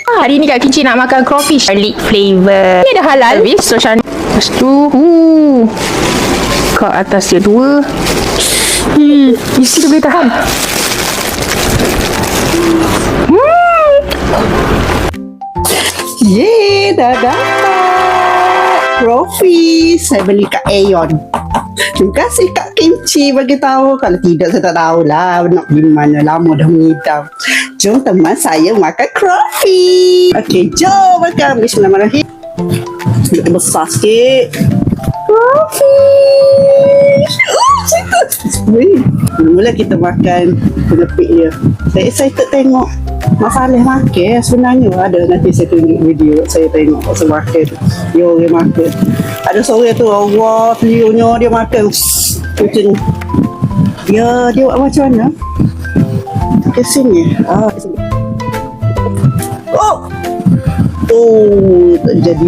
Hari ni Kak Kinci nak makan crawfish garlic flavor. Ni ada halal service. So macam lepas tu kat atas dia 2. Isi tu boleh tahan. Yeay, dah dapat crawfish. Saya beli kat Aeon. Terima kasih Kak Kimchi bagi tahu. Kalau tidak saya tak tahulah nak pergi mana, lama dah mengidam. Jom teman saya makan crawfish. Okey, jom makan. Bismillahirrahmanirrahim. Sedikit besar sikit. Crawfish. Mula kita makan penepik dia. Saya excited tengok Mas Saleh makan. Sebenarnya ada, nanti saya tunjuk video saya tengok masa makan. Dia orang makan. Ada sore tu Allah telionya dia makan. Macam dia buat macam mana? Ke sini. Tak jadi.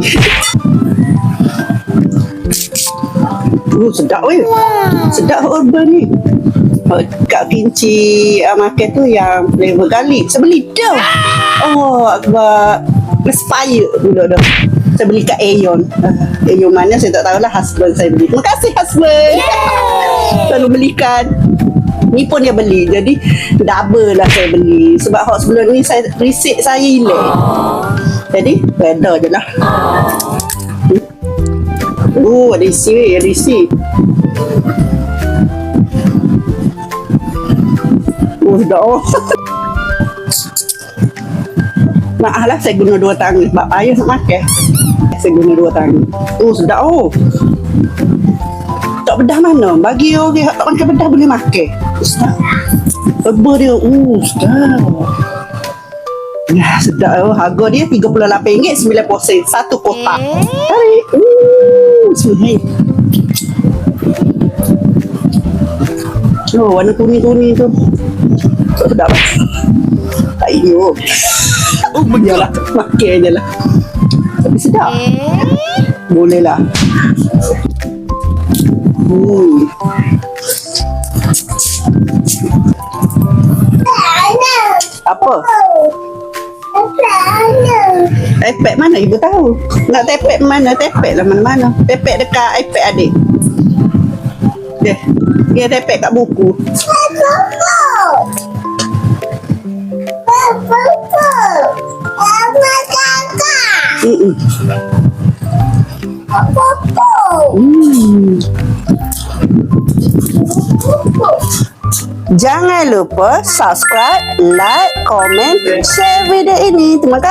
Sedap weh. Sedap urban ni. Kak Kinci makan tu yang flavor garlic. Saya beli dah. Akbar expired pula dah. Saya beli kat Aeon. Aeon mana saya tak tahulah, husband saya beli. Terima kasih husband. Selalu belikan. Ni pun dia beli. Jadi double lah saya beli. Sebab hot sebelum ni saya receipt saya hilang. Jadi reda je lah. Ada isi weh, ada isi. Sedap. Maaf lah saya guna 2 tangan sebab ayah nak makan. Saya guna 2 tangan. Sedap. Tak bedah mana? Bagi orang yang tak makan bedah boleh makan. Sedap. Eba dia. Sedap. Sedap. Harga dia RM38.9 satu kotak. Tarik. Semua. Warna kuning-kuning tu. Sedap. Tak hidup. Biarlah. Makan je lah. Tapi sedap. Boleh lah. Apa? iPad mana ibu tahu? Nak tepek mana? Tepek lah mana-mana. Tepek dekat iPad adik. Dia tepek kat buku. Jangan lupa subscribe, like, komen, share video ini. Terima kasih.